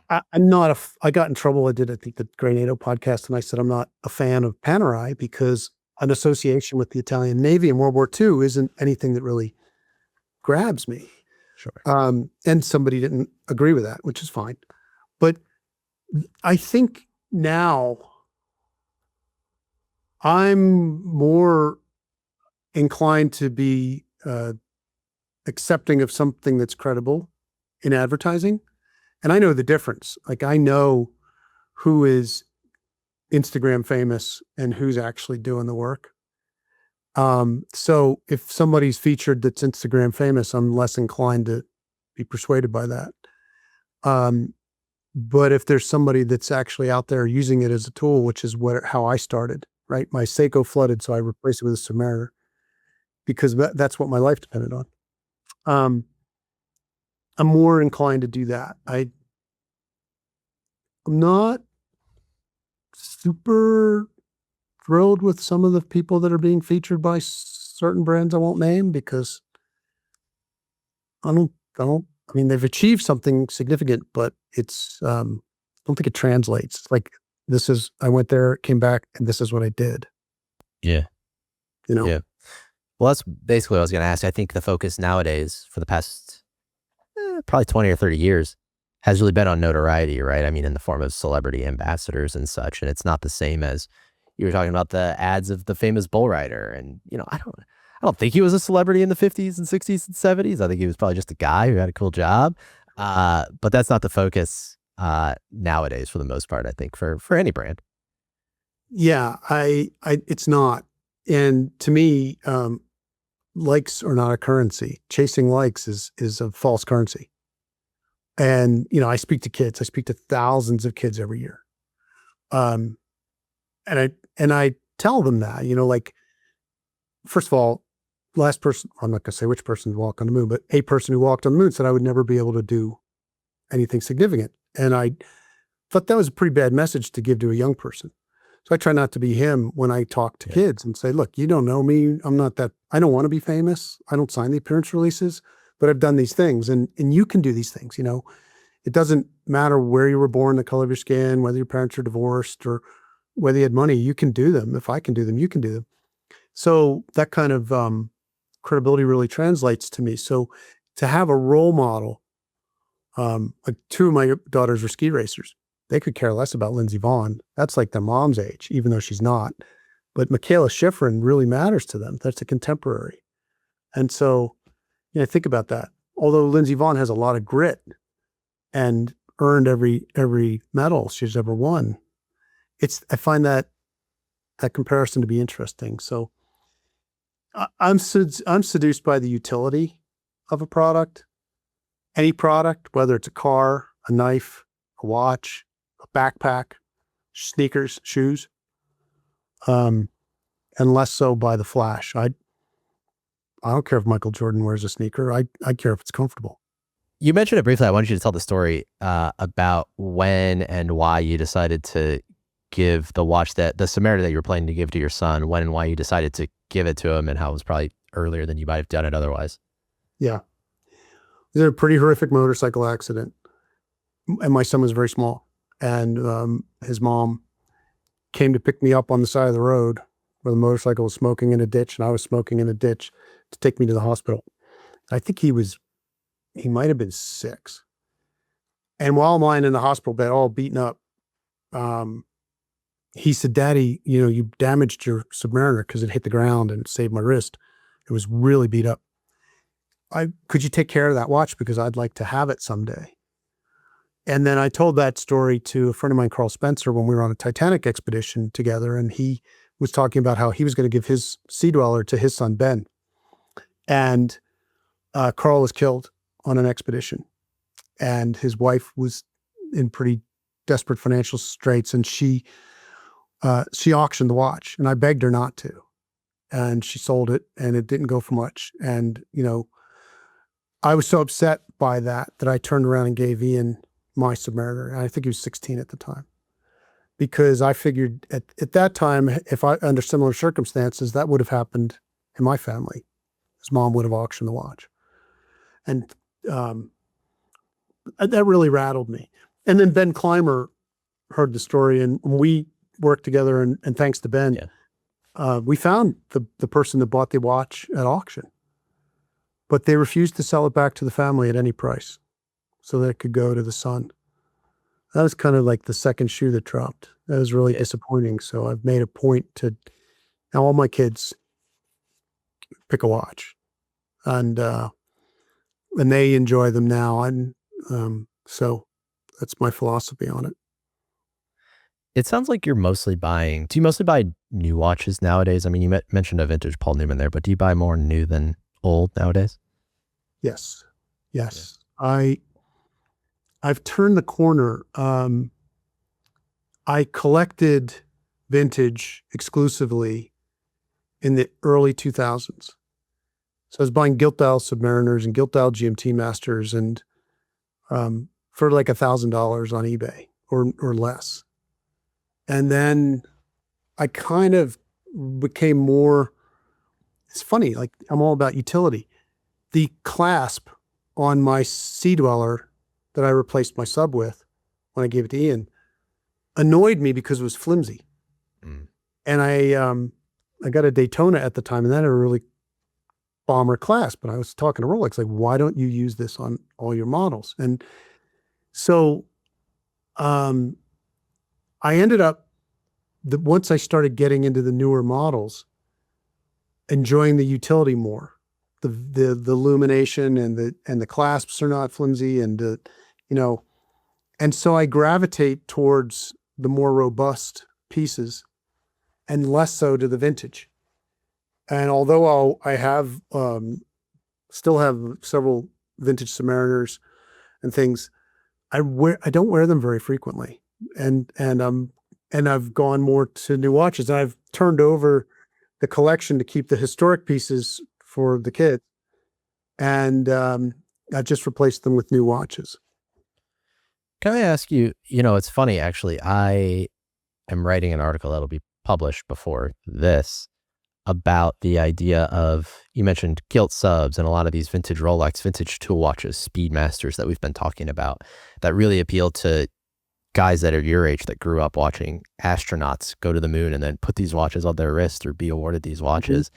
I'm not I got in trouble. I did, I think, the Grey NATO podcast, and I said I'm not a fan of Panerai because an association with the Italian Navy in World War II isn't anything that really grabs me. Sure. And somebody didn't agree with that, which is fine. But I think now I'm more inclined to be accepting of something that's credible in advertising. And I know the difference. Like, I know who is Instagram famous and who's actually doing the work. So if somebody's featured that's Instagram famous, I'm less inclined to be persuaded by that. But if there's somebody that's actually out there using it as a tool, which is how I started, right? My Seiko flooded, so I replaced it with a Submariner because that's what my life depended on. I'm more inclined to do that. I'm not super thrilled with some of the people that are being featured by certain brands I won't name because I mean, they've achieved something significant, but it's, I don't think it translates. It's like, I went there, came back, and this is what I did. Yeah. Yeah. Well, that's basically what I was going to ask. I think the focus nowadays for the past probably 20 or 30 years has really been on notoriety, right? I mean, in the form of celebrity ambassadors and such. And it's not the same as you were talking about the ads of the famous bull rider. And, I don't think he was a celebrity in the 50s and 60s and 70s. I think he was probably just a guy who had a cool job. But that's not the focus nowadays for the most part, I think, for any brand. Yeah, it's not. And to me, likes are not a currency. Chasing likes is a false currency. And, I speak to kids. I speak to thousands of kids every year. And I tell them that, like, first of all, last person, I'm not going to say which person walked on the moon, but a person who walked on the moon said I would never be able to do anything significant. And I thought that was a pretty bad message to give to a young person. So I try not to be him when I talk to kids and say, look, you don't know me. I'm not that, I don't want to be famous. I don't sign the appearance releases, but I've done these things and you can do these things. It doesn't matter where you were born, the color of your skin, whether your parents are divorced or whether you had money, you can do them. If I can do them, you can do them. So that kind of credibility really translates to me. So to have a role model, like two of my daughters were ski racers. They could care less about Lindsey Vonn. That's like their mom's age, even though she's not. But Michaela Schifrin really matters to them. That's a contemporary. And so, think about that. Although Lindsey Vonn has a lot of grit and earned every medal she's ever won, I find that comparison to be interesting. So I'm seduced by the utility of a product. Any product, whether it's a car, a knife, a watch, a backpack, sneakers, shoes, and less so by the flash. I don't care if Michael Jordan wears a sneaker. I care if it's comfortable. You mentioned it briefly. I wanted you to tell the story about when and why you decided to give the watch the Submariner that you were planning to give to your son, when and why you decided to give it to him, and how it was probably earlier than you might have done it otherwise. Yeah. It was a pretty horrific motorcycle accident. And my son was very small. And his mom came to pick me up on the side of the road where the motorcycle was smoking in a ditch and I was smoking in a ditch to take me to the hospital. I think he might have been 6. And while I'm lying in the hospital bed, all beaten up, he said, "Daddy, you damaged your Submariner because it hit the ground and saved my wrist. It was really beat up. Could you take care of that watch because I'd like to have it someday?" And then I told that story to a friend of mine, Carl Spencer, when we were on a Titanic expedition together, and he was talking about how he was going to give his Sea Dweller to his son Ben, and Carl was killed on an expedition, and his wife was in pretty desperate financial straits, and she auctioned the watch, and I begged her not to, and she sold it, and it didn't go for much, and I was so upset by that I turned around and gave Ian my Submariner, and I think he was 16 at the time, because I figured at that time, if under similar circumstances, that would have happened in my family. His mom would have auctioned the watch, and that really rattled me. And then Ben Clymer heard the story, and we worked together, and thanks to Ben, we found the person that bought the watch at auction, but they refused to sell it back to the family at any price so that it could go to the son. That was kind of like the second shoe that dropped. That was really disappointing. So I've made a point to, now all my kids pick a watch, and they enjoy them now. And so that's my philosophy on it. It sounds like you're mostly buying. Do you mostly buy new watches nowadays? I mean, you mentioned a vintage Paul Newman there, but do you buy more new than old nowadays? Yes. Yeah. I've turned the corner. I collected vintage exclusively in the early 2000s. So I was buying gilt dial Submariners and gilt dial GMT Masters, and for like $1,000 on eBay or less. And then I kind of became more, it's funny, like I'm all about utility. The clasp on my Sea Dweller that I replaced my sub with when I gave it to Ian annoyed me because it was flimsy. And I got a Daytona at the time, and that had a really bomber clasp. But I was talking to Rolex, like, why don't you use this on all your models? And so I ended up, once I started getting into the newer models, enjoying the utility more. The illumination and the clasps are not flimsy, and and so I gravitate towards the more robust pieces and less so to the vintage. And although I have still have several vintage Submariners and things, I don't wear them very frequently, and I've gone more to new watches, and I've turned over the collection to keep the historic pieces for the kids, and I just replaced them with new watches. Can I ask you, it's funny, actually, I am writing an article that'll be published before this about the idea of, you mentioned gilt subs and a lot of these vintage Rolex, vintage tool watches, Speedmasters that we've been talking about, that really appeal to guys that are your age that grew up watching astronauts go to the moon and then put these watches on their wrist or be awarded these watches.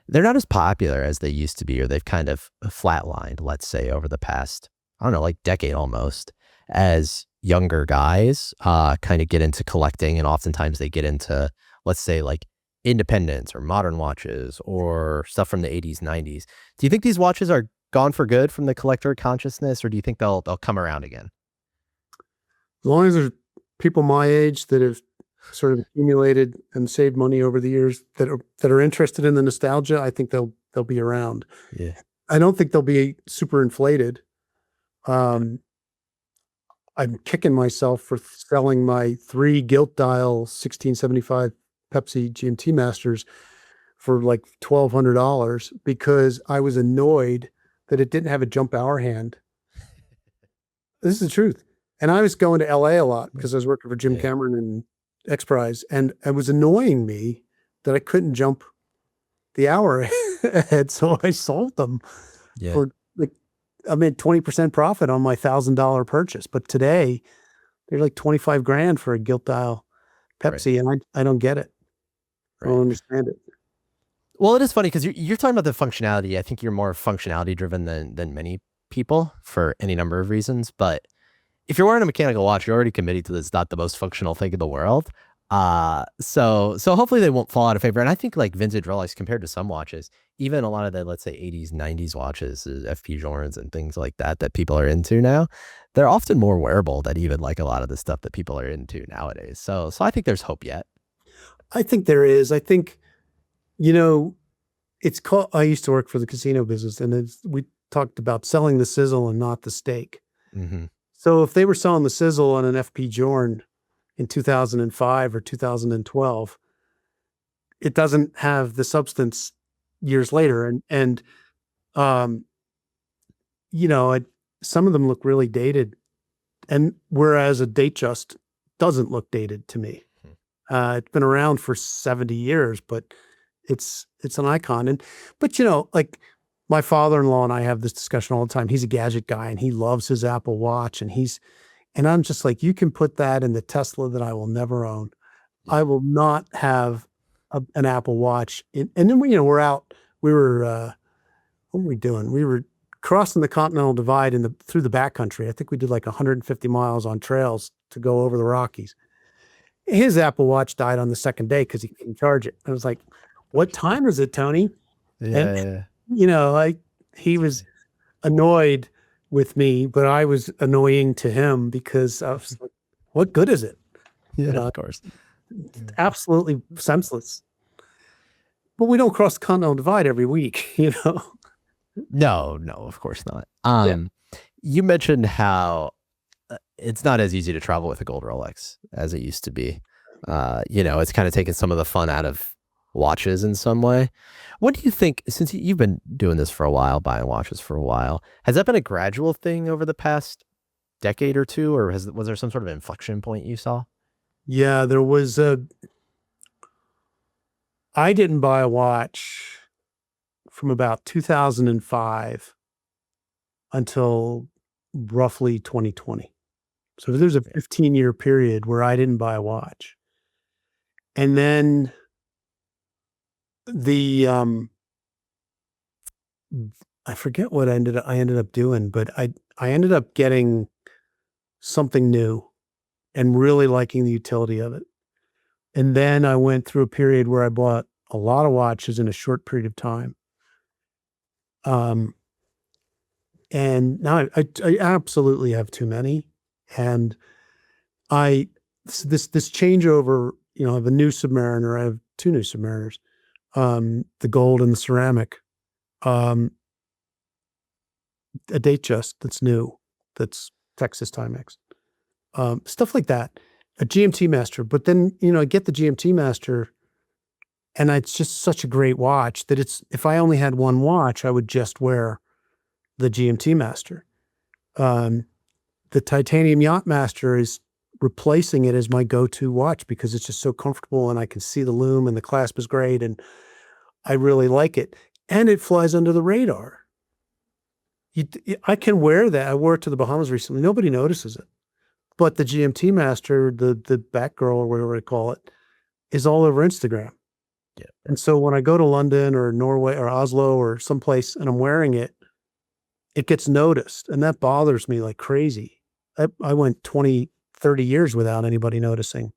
They're not as popular as they used to be, or they've kind of flatlined, let's say, over the past, I don't know, like decade almost, as younger guys kind of get into collecting, and oftentimes they get into, let's say, like independence or modern watches or stuff from the 80s, 90s. Do you think these watches are gone for good from the collector consciousness, or do you think they'll come around again? As long as there's people my age that have sort of accumulated and saved money over the years that are interested in the nostalgia, I think they'll be around. Yeah. I don't think they'll be super inflated. I'm kicking myself for selling my 3 gilt dial 1675 Pepsi GMT Masters for like $1,200 because I was annoyed that it didn't have a jump hour hand. This is the truth. And I was going to LA a lot because I was working for Jim Cameron and X Prize, and it was annoying me that I couldn't jump the hour ahead. So I sold them for like, I made 20% profit on my $1,000 purchase. But today they're like 25 grand for a gilt dial Pepsi. And I don't get it. I don't understand it. Well, it is funny because you're talking about the functionality. I think you're more functionality driven than many people for any number of reasons. But if you're wearing a mechanical watch, you're already committing to this not the most functional thing in the world. So hopefully they won't fall out of favor. And I think like vintage Rolex compared to some watches, even a lot of the, let's say 80s, 90s watches, FP Journes and things like that people are into now, they're often more wearable than even like a lot of the stuff that people are into nowadays. So I think there's hope yet. I think there is. I think, you know, it's called, I used to work for the casino business, and we talked about selling the sizzle and not the steak. Mm-hmm. So if they were selling the sizzle on an FP Journe in 2005 or 2012, it doesn't have the substance years later. Um, you know, some of them look really dated, and whereas a Datejust doesn't look dated to me. It's been around for 70 years, but it's an icon. But you know, like my father-in-law and I have this discussion all the time. He's a gadget guy and he loves his Apple Watch, and I'm just like, you can put that in the Tesla that I will never own. I will not have an Apple Watch. And then we, you know, we're out. We were what were we doing? We were crossing the Continental Divide through the backcountry. I think we did like 150 miles on trails to go over the Rockies. His Apple Watch died on the second day because he couldn't charge it. I was like, "What time is it, Tony?" And you know, he was annoyed with me, but I was annoying to him because I was like, "What good is it?" Yeah, of course. Absolutely senseless. But we don't cross the Continental Divide every week, you know. No, of course not. You mentioned how it's not as easy to travel with a gold Rolex as it used to be. You know, it's kind of taken some of the fun out of watches in some way. What do you think, since you've been doing this for a while, buying watches for a while, has that been a gradual thing over the past decade or two, or was there some sort of inflection point you saw? Yeah, I didn't buy a watch from about 2005 until roughly 2020. So there's a 15-year period where I didn't buy a watch. And then I forget what I ended up doing, but I ended up getting something new and really liking the utility of it. And then I went through a period where I bought a lot of watches in a short period of time. And now I absolutely have too many. And this changeover, you know, I have a new Submariner. I have two new Submariners, the gold and the ceramic, a Datejust that's new, that's Texas Timex, stuff like that, a GMT Master. But then, you know, I get the GMT Master and it's just such a great watch that if I only had one watch, I would just wear the GMT Master. The Titanium Yacht Master is replacing it as my go-to watch because it's just so comfortable and I can see the lume and the clasp is great and I really like it. And it flies under the radar. I can wear that. I wore it to the Bahamas recently. Nobody notices it. But the GMT Master, the Batgirl or whatever they call it, is all over Instagram. Yeah. And so when I go to London or Norway or Oslo or someplace and I'm wearing it, it gets noticed. And that bothers me like crazy. I went 20, 30 years without anybody noticing.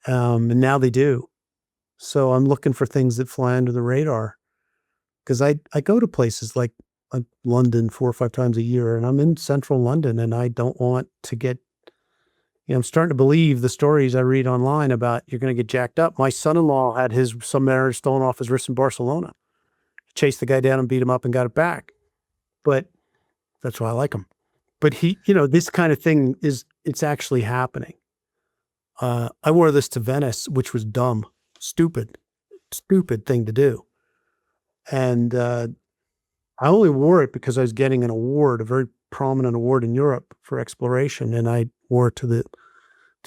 And now they do. So I'm looking for things that fly under the radar because I go to places like London 4 or 5 times a year and I'm in central London and I don't want to get, you know, I'm starting to believe the stories I read online about you're going to get jacked up. My son-in-law had his Submariner stolen off his wrist in Barcelona. Chased the guy down and beat him up and got it back. But that's why I like him. But he, you know, this kind of thing it's actually happening. I wore this to Venice, which was dumb, stupid thing to do. And I only wore it because I was getting an award, a very prominent award in Europe for exploration. And I wore it to the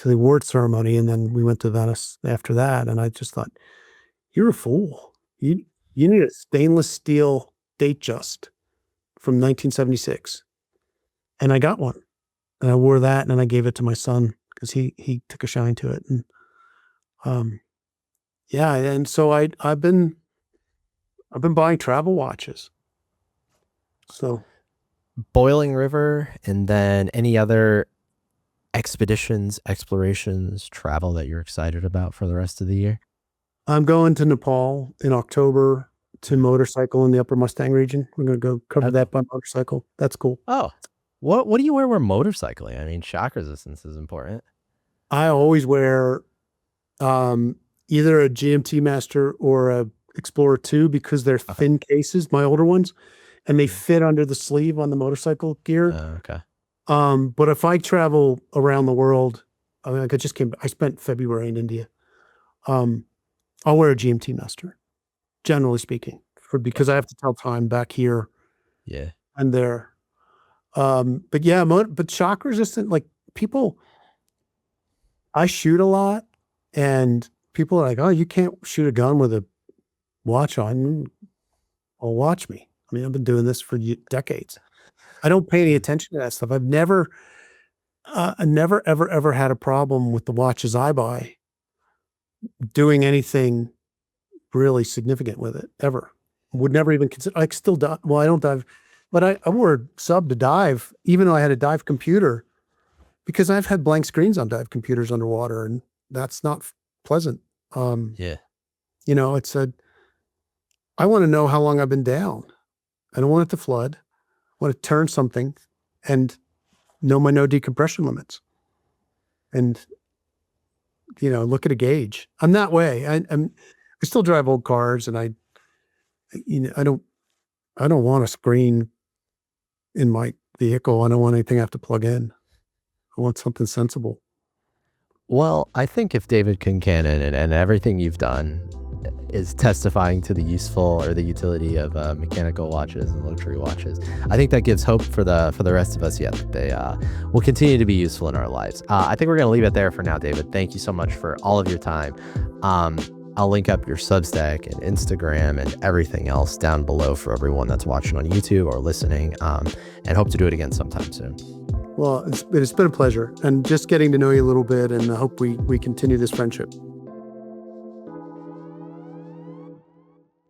award ceremony. And then we went to Venice after that. And I just thought, you're a fool. You need a stainless steel Datejust from 1976. And I got one. And I wore that and then I gave it to my son because he took a shine to it. And yeah, and so I've been buying travel watches. So Boiling River, and then any other expeditions, explorations, travel that you're excited about for the rest of the year? I'm going to Nepal in October to motorcycle in the Upper Mustang region. We're going to go cover Oh, that by motorcycle. That's cool. oh, what do you wear when motorcycling? I mean, shock resistance is important. I always wear either a GMT Master or a Explorer 2 because they're Okay. thin cases, my older ones, and they Yeah. fit under the sleeve on the motorcycle gear. Okay. But if I travel around the world, I mean, like I spent February in India. I'll wear a GMT Master, generally speaking, because I have to tell time back here Yeah. and there. But yeah, but shock resistant, like people, I shoot a lot and people are like, oh, you can't shoot a gun with a watch on. Well, watch me. I mean, I've been doing this for decades. I don't pay any attention to that stuff. I never, ever had a problem with the watches I buy doing anything really significant with it ever. Would never even consider. I still dive. Well, I don't dive, but I wore a sub to dive, even though I had a dive computer, because I've had blank screens on dive computers underwater, and that's not pleasant. Yeah. You know, I want to know how long I've been down. I don't want it to flood. I want to turn something and know my no decompression limits. And, you know, look at a gauge. I'm that way. I still drive old cars, and I don't want a screen in my vehicle. I don't want anything I have to plug in. I want something sensible. Well, I think if David Concannon and everything you've done is testifying to the useful or the utility of mechanical watches and luxury watches, I think that gives hope for the rest of us yet that they will continue to be useful in our lives. I think we're going to leave it there for now, David. Thank you so much for all of your time. I'll link up your Substack and Instagram and everything else down below for everyone that's watching on YouTube or listening, and hope to do it again sometime soon. Well, it's been a pleasure, and just getting to know you a little bit, and I hope we continue this friendship.